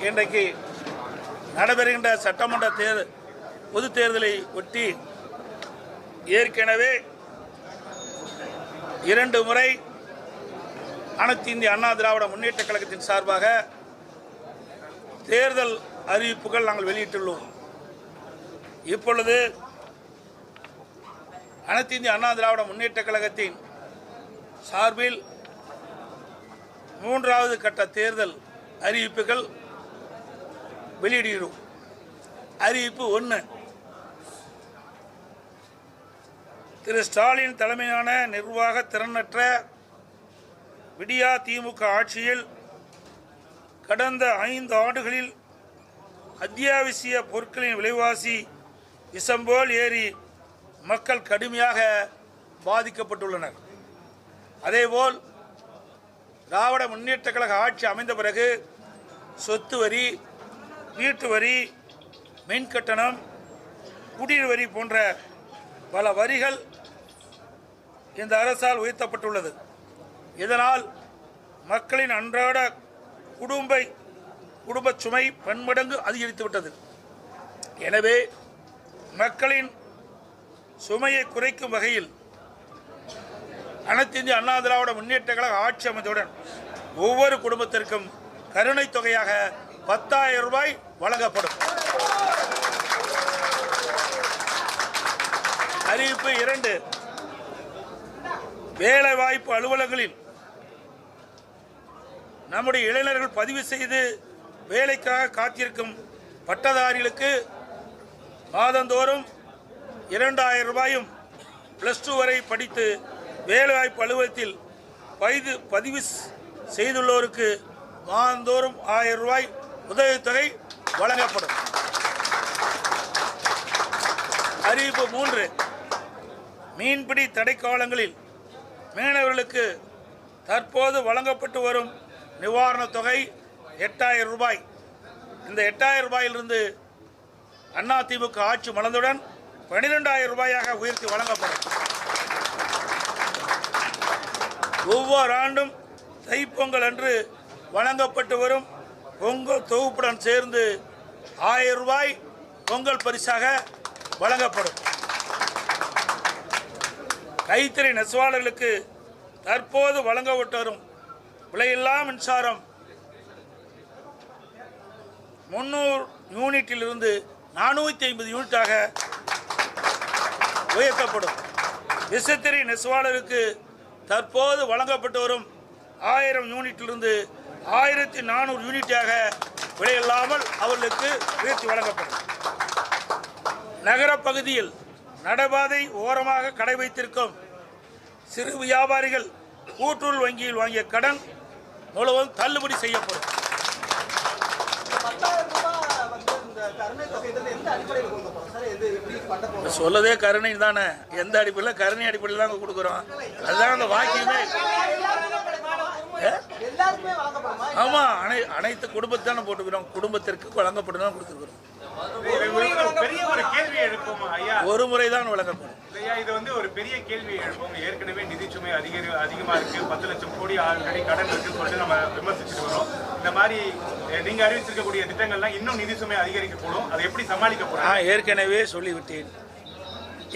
இன்றைக்கு நடைபெறுகின்ற சட்டமன்ற பொதுத் தேர்தலை ஒட்டி ஏற்கனவே 2 முறை அனைத்து இந்திய அண்ணா திராவிட முன்னேற்ற கழகத்தின் சார்பாக தேர்தல் அறிவிப்புகள் நாங்கள் வெளியிட்டுள்ளோம். இப்பொழுது அனைத்து இந்திய அண்ணா திராவிட முன்னேற்ற கழகத்தின் சார்பில் 3வது கட்ட தேர்தல் அறிவிப்புகள் வெளியிடுகிறோம். அறிவிப்பு 1. திரு ஸ்டாலின் தலைமையிலான நிர்வாக திறனற்ற விடியா திமுக ஆட்சியில் கடந்த 5 ஆண்டுகளில் அத்தியாவசிய பொருட்களின் விலைவாசி விஷம்போல் ஏறி மக்கள் கடுமையாக பாதிக்கப்பட்டுள்ளனர். அதேபோல் திராவிட முன்னேற்ற கழக ஆட்சி அமைந்த பிறகு சொத்து வரி, வீட்டு வரி, மின் கட்டணம், குடிநீர் வரி போன்ற பல வரிகள் இந்த அரசால் உயர்த்தப்பட்டுள்ளது. இதனால் மக்களின் அன்றாட குடும்ப சுமை பன்மடங்கு அதிகரித்துவிட்டது. எனவே மக்களின் சுமையை குறைக்கும் வகையில் அனைத்து இந்திய அண்ணா திராவிட முன்னேற்ற கழக ஆட்சி அமைந்தவுடன் ஒவ்வொரு குடும்பத்திற்கும் கருணை தொகையாக 10,000 ரூபாய் வழங்கப்படும். அறிவிப்பு 2. வேலைவாய்ப்பு அலுவலகங்களில் நம்முடைய இளைஞர்கள் பதிவு செய்து வேலைக்காக காத்திருக்கும் பட்டதாரிகளுக்கு மாதந்தோறும் 2,000 ரூபாயும் +2 வரை படித்து வேலைவாய்ப்பு அலுவலகத்தில் பதிவு செய்துள்ளோருக்கு மாதந்தோறும் 1000 ரூபாய் உதவித்தொகை வழங்கப்படும். அறிவிப்பு 3. மீன்பிடி தடைக்காலங்களில் மீனவர்களுக்கு தற்போது வழங்கப்பட்டு வரும் நிவாரணத் தொகை 8,000 ரூபாய். இந்த 8,000 ரூபாயிலிருந்து அதிமுக ஆட்சி மலர்ந்தவுடன் 12,000 ரூபாயாக உயர்த்தி வழங்கப்படும். ஒவ்வொரு ஆண்டும் தைப்பொங்கல் அன்று வழங்கப்பட்டு வரும் பொங்கல் தொகுப்புடன் சேர்ந்து 1000 ரூபாய் பொங்கல் பரிசாக வழங்கப்படும். கைத்தறி நெசவாளர்களுக்கு தற்போது வழங்கப்பட்டு வரும் விலையில்லா மின்சாரம் 300 யூனிட்டிலிருந்து 450 யூனிட்டாக உயர்த்தப்படும். விசைத்தறி நெசவாளருக்கு தற்போது வழங்கப்பட்டு வரும் 1000 யூனிட்டிலிருந்து 1400 யூனிட்டாக விலையில்லாமல் அவர்களுக்கு உயர்த்தி வழங்கப்படும். நகர பகுதியில் நடைபாதை ஓரமாக கடை வைத்திருக்கும் சிறு வியாபாரிகள் கூட்டுறவு வங்கியில் வாங்கிய கடன் முழுவதும் தள்ளுபடி செய்யப்படும். சொல்லதே கருணை தானே, எந்த அடிப்படையில்? கருணை அடிப்படையில் தான் கொடுக்குறோம். அதுதான் அந்த வாக்கியமே. ஆமா, அனைத்து குடும்பத்தான போட்டுக்கிறோம். குடும்பத்திற்கு வழங்கப்படும் தான் கொடுத்துருக்கிறோம். ஒரு முறை தான் வழங்கப்படும். இது வந்து ஒரு பெரிய கேள்வி எழுப்போம். ஏற்கனவே நிதி சுமை அதிகமா இருக்கு, 10 லட்சம் கோடி ஆல்ரெடி கடன் இருக்குன்னு சொல்லிட்டு நம்ம விமர்சிச்சுட்டு வரோம். இந்த மாதிரி நீங்க அறிவிச்சிருக்கக்கூடிய திட்டங்கள்லாம் இன்னும் நிதி சுமை அதிகரிக்கக்கூடும். அதை எப்படி சமாளிக்க போறோம்? ஏற்கனவே சொல்லிவிட்டேன்.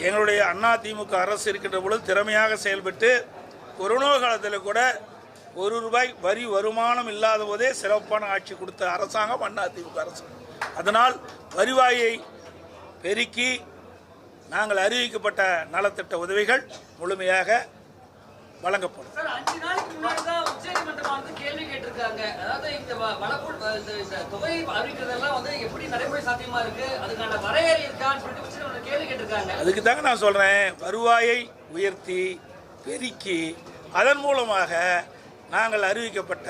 எங்களுடைய அதிமுக அரசு இருக்கின்ற பொழுது திறமையாக செயல்பட்டு கொரோனா காலத்தில் கூட 1 ரூபாய் வரி வருமானம் இல்லாத போதே சிறப்பான ஆட்சி கொடுத்த அரசாங்கம் அதிமுக அரசு. அதனால் வருவாயை பெருக்கி நாங்கள் அறிவிக்கப்பட்ட நலத்திட்ட உதவிகள் முழுமையாக வழங்கப்படும். அதுக்கு தாங்க நான் சொல்றேன், வருவாயை உயர்த்தி பெருக்கி அதன் மூலமாக நாங்கள் அறிவிக்கப்பட்ட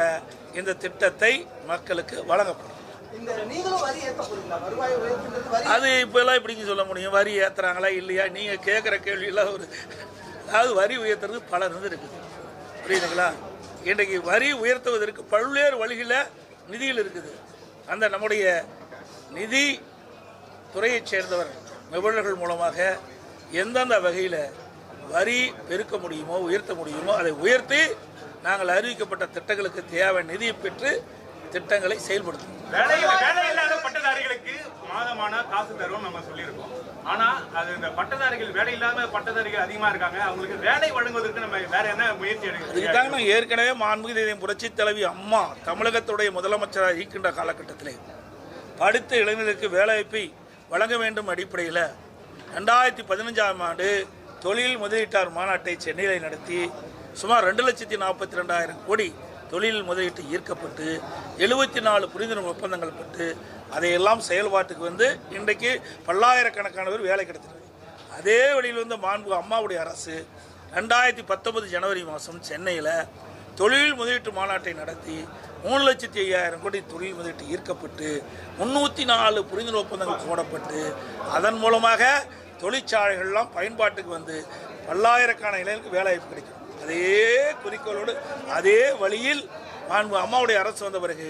இந்த திட்டத்தை மக்களுக்கு வழங்கப்படும். அது இப்பெல்லாம் இப்படிங்க சொல்ல முடியும்? வரி ஏற்றுறாங்களா இல்லையா? நீங்கள் கேட்குற கேள்வியெல்லாம் அதாவது வரி உயர்த்துறது பல இருக்குது, புரியுதுங்களா? இன்றைக்கு வரி உயர்த்துவதற்கு பல்வேறு வழிகளில் நிதிகள் இருக்குது. அந்த நம்முடைய நிதி துறையைச் சேர்ந்தவர் நிபுணர்கள் மூலமாக எந்தெந்த வகையில் வரி பெருக்க முடியுமோ உயர்த்த முடியுமோ அதை உயர்த்தி நாங்கள் அறிவிக்கப்பட்ட திட்டங்களுக்கு தேவை நிதியை பெற்று திட்டங்களை செயல்படுத்துவோம். வேலை இல்லாத பட்டதாரிகளுக்கு மாதமான காசு தருவோம் நம்ம சொல்லியிருக்கோம். ஆனா அது இந்த பட்டதாரிகள் வேலை இல்லாத பட்டதாரிகள் அதிகமா இருக்காங்க, அவங்களுக்கு வேலை வழங்குவதற்கு நம்ம வேற என்ன முயற்சி எடுக்கிறோம்? இதுக்காக நான் ஏற்கனவே மாண்புமிகு புரட்சி தலைவி அம்மா தமிழகத்துடைய முதலமைச்சராக இருக்கின்ற காலகட்டத்திலே படித்த இளைஞர்களுக்கு வேலைவாய்ப்பை வழங்க வேண்டும் அடிப்படையில் 2015ஆம் ஆண்டு தொழில் முதலீட்டாளர் மாநாட்டை சென்னையில் நடத்தி சுமார் 2,42,000 கோடி தொழில் முதலீட்டு ஈர்க்கப்பட்டு 74 புரிந்துணர்வு ஒப்பந்தங்கள் பெற்று அதையெல்லாம் செயல்பாட்டுக்கு வந்து இன்றைக்கு பல்லாயிரக்கணக்கானவர் வேலை கிடைத்திருக்கு. அதே வழியில் வந்து மாண்புமிகு அம்மாவுடைய அரசு 2019 ஜனவரி மாதம் சென்னையில் தொழில் முதலீட்டு மாநாட்டை நடத்தி 3,05,000 கோடி தொழில் முதலீட்டு ஈர்க்கப்பட்டு 304 புரிந்துணர்வு ஒப்பந்தங்கள் போடப்பட்டு அதன் மூலமாக தொழிற்சாலைகள்லாம் பயன்பாட்டுக்கு வந்து பல்லாயிரக்கான இளைஞர்களுக்கு வேலைவாய்ப்பு கிடைக்கும். அதே குறிக்கோளோடு அதே வழியில் அம்மாவுடைய அரசு வந்த பிறகு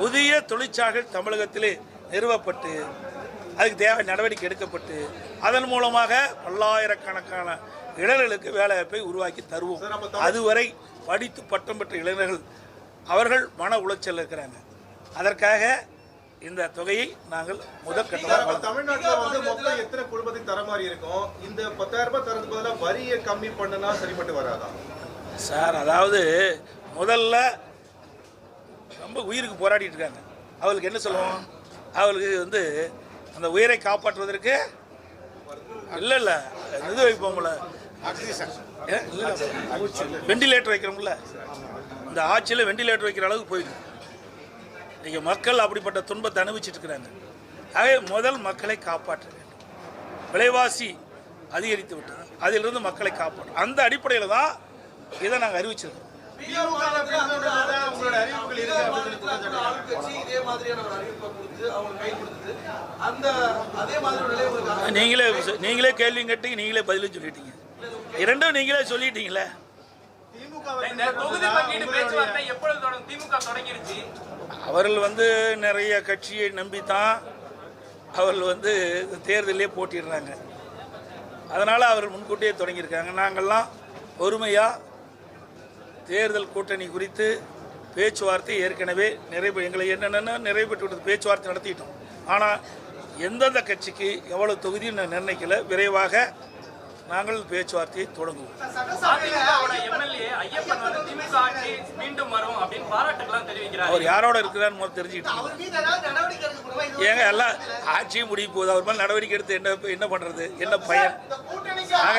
புதிய தொழிற்சாலைகள் தமிழகத்திலே நிறுவப்பட்டு அதுக்கு தேவை நடவடிக்கை எடுக்கப்பட்டு அதன் மூலமாக பல்லாயிரக்கணக்கான இளைஞர்களுக்கு வேலைவாய்ப்பை உருவாக்கி தருவோம். அதுவரை படித்து பட்டம் பெற்ற இளைஞர்கள் அவர்கள் மன உளைச்சல் இருக்கிறாங்க. அதற்காக இந்த தொகையை நாங்கள் முதற்கட்டமாக தமிழ்நாட்டில் வந்து மொத்தம் எத்தனை குடும்பத்துக்கு தர மாதிரி இருக்கும்? இந்த 10,000 ரூபாய் தரதுக்கு பதிலாக வரியை கம்மி பண்ணனா சரிப்பட்டு வராதா சார்? அதாவது முதல்ல ரொம்ப உயிருக்கு போராடிட்டு இருக்காங்க. அவளுக்கு என்ன சொல்லுவோம்? அவளுக்கு வந்து அந்த உயிரை காப்பாற்றுவதற்கு இல்லை இது வைப்போம்ல, வெண்டிலேட்டர் வைக்கிறோம்ல, இந்த ஆட்சியில் வெண்டிலேட்டர் வைக்கிற அளவுக்கு போயிடுது. இன்றைக்கி மக்கள் அப்படிப்பட்ட துன்பத்தை அனுபவிச்சுட்டு இருக்கிறாங்க. ஆகவே முதல் மக்களை காப்பாற்ற வேண்டும். விலைவாசி அதிகரித்து விட்டது, அதிலிருந்து மக்களை காப்பாற்றும் அந்த அடிப்படையில் தான் இதை நாங்கள் அறிவிச்சிருக்கோம். நீங்களே கேள்வி கேட்டு நீங்களே பதிலும் சொல்லிட்டீங்க. இரண்டும் நீங்களே சொல்லிட்டீங்களே. அவர்கள் வந்து நிறைய கட்சியை நம்பித்தான் அவர்கள் வந்து தேர்தலே போட்டிடுறாங்க. அதனால் அவர்கள் முன்கூட்டியே தொடங்கியிருக்காங்க. நாங்கள்லாம் பொறுமையாக தேர்தல் கூட்டணி குறித்து பேச்சுவார்த்தை ஏற்கனவே எங்களை என்னென்னா நிறைவேற்றி பேச்சுவார்த்தை நடத்திட்டோம். ஆனால் எந்தெந்த கட்சிக்கு எவ்வளோ தொகுதின்னு நிர்ணயிக்கல. விரைவாக நாங்கள் பேச்சுவார்த்தையை தொடங்குவோம். அவர் யாரோட இருக்கிறான்னு தெரிஞ்சுக்கிட்டு ஏங்க எல்லாம் ஆட்சியும் முடிய போகுது. அவர் மேலே நடவடிக்கை எடுத்து என்ன பண்ணுறது, என்ன பயன்? ஆக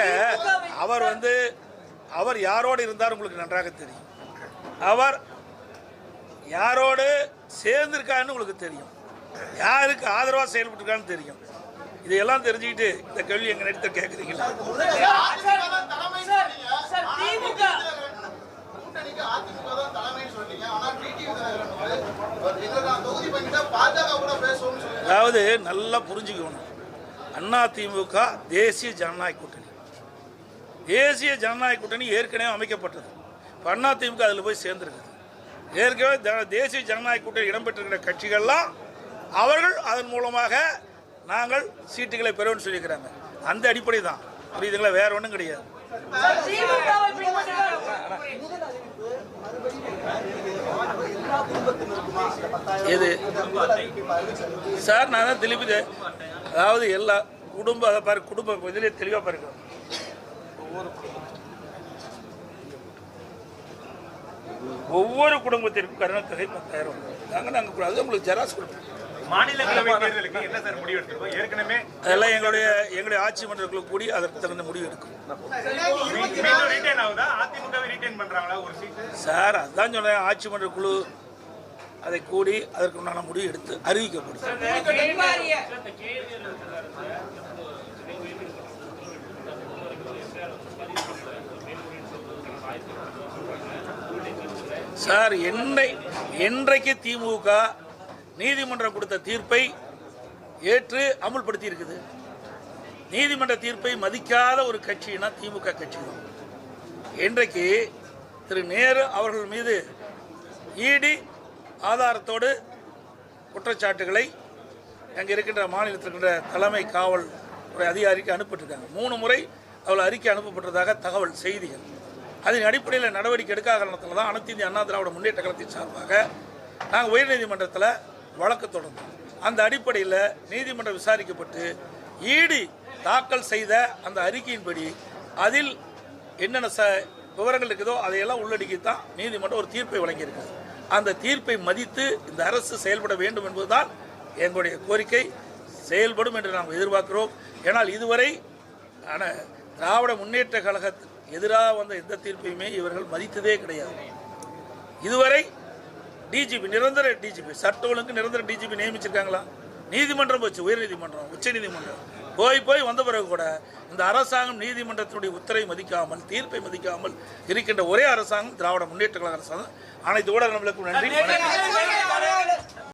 அவர் யாரோடு இருந்தார் உங்களுக்கு நன்றாக தெரியும். அவர் யாரோடு சேர்ந்திருக்கான்னு உங்களுக்கு தெரியும். யாருக்கு ஆதரவாக செயல்பட்டுருக்கான்னு தெரியும். இதையெல்லாம் தெரிஞ்சுக்கிட்டு இந்த கேள்வி எங்க நேரத்தை கேட்குறீங்களா? அதாவது நல்லா புரிஞ்சுக்கணும். அதிமுக தேசிய ஜனநாயக கூட்டணி. தேசிய ஜனநாயக கூட்டணி ஏற்கனவே அமைக்கப்பட்டது. இப்போ அதிமுக அதில் போய் சேர்ந்துருக்குது. ஏற்கனவே தேசிய ஜனநாயக கூட்டணி இடம்பெற்றிருக்கிற கட்சிகள்லாம் அவர்கள் அதன் மூலமாக நாங்கள் சீட்டுகளை பெறுவோம்னு சொல்லியிருக்கிறாங்க. அந்த அடிப்படை தான், புரியுதுங்களா? வேற ஒன்றும் கிடையாது. எது சார்? நான் தான் திருப்பி, அதாவது எல்லா குடும்ப இதிலே தெளிவாக பாருங்க. ஒவ்வொரு குடும்பத்திற்கும் கருணத்தொகை 10,000 நாங்கள் அது உங்களுக்கு ஜெராக்ஸ் கொடுப்போம். மாநிலங்களவை தேர்தலுக்கு என்ன சார் முடிவு எடுத்திருக்கோம்? ஏற்கனவே அதெல்லாம் எங்களுடைய ஆட்சி மன்றக்குழு கூடி அதற்கு தகுந்த முடிவு எடுக்கும் சார். அதுதான் சொன்னேன், ஆட்சி மன்ற குழு அதை கூடி அதற்கு உண்டான முடிவு எடுத்து அறிவிக்கப்படும். சார் என்றைக்கு திமுக நீதிமன்றம் கொடுத்த தீர்ப்பை ஏற்று அமுல்படுத்தி இருக்குது. நீதிமன்ற தீர்ப்பை மதிக்காத ஒரு கட்சினா திமுக கட்சி தான். இன்றைக்கு திரு நேரு அவர்கள் மீது இடி ஆதாரத்தோடு குற்றச்சாட்டுகளை அங்கே இருக்கின்ற மாநிலத்தில் இருக்கின்ற தலைமை காவல் துறை அதிகாரிக்கு அனுப்பிட்டிருக்காங்க. 3 முறை அவள் அறிக்கை அனுப்பப்பட்டதாக தகவல் செய்திகள். அதன் அடிப்படையில் நடவடிக்கை எடுக்காத காரணத்தில் தான் அனைத்து இந்திய அண்ணா திராவிட முன்னேற்ற கழகத்தின் சார்பாக நாங்கள் உயர்நீதிமன்றத்தில் வழக்கு தொடர்ந்தோம். அந்த அடிப்படையில் நீதிமன்றம் விசாரிக்கப்பட்டு ஈடி தாக்கல் செய்த அந்த அறிக்கையின்படி அதில் என்னென்ன விவரங்கள் இருக்குதோ அதையெல்லாம் உள்ளடக்கித்தான் நீதிமன்றம் ஒரு தீர்ப்பை வழங்கியிருக்கிறது. அந்த தீர்ப்பை மதித்து இந்த அரசு செயல்பட வேண்டும் என்பதுதான் எங்களுடைய கோரிக்கை. செயல்படும் என்று நாம் எதிர்பார்க்கிறோம். ஏனால் இதுவரை திராவிட முன்னேற்ற கழகத்துக்கு எதிராக வந்த எந்த தீர்ப்பையுமே இவர்கள் மதித்ததே கிடையாது. இதுவரை டிஜிபி, நிரந்தர டிஜிபி, சட்ட ஒழுங்கு நிரந்தர டிஜிபி நியமிச்சிருக்காங்களா? நீதிமன்றம் போச்சு, உயர்நீதிமன்றம், உச்ச நீதிமன்றம் போய் வந்த பிறகு கூட இந்த அரசாங்கம் நீதிமன்றத்தினுடைய உத்தரவை மதிக்காமல், தீர்ப்பை மதிக்காமல் இருக்கின்ற ஒரே அரசாங்கம் திராவிட முன்னேற்ற கழக அரசாங்கம். அனைத்து ஊடகங்களுக்கும் நன்றி.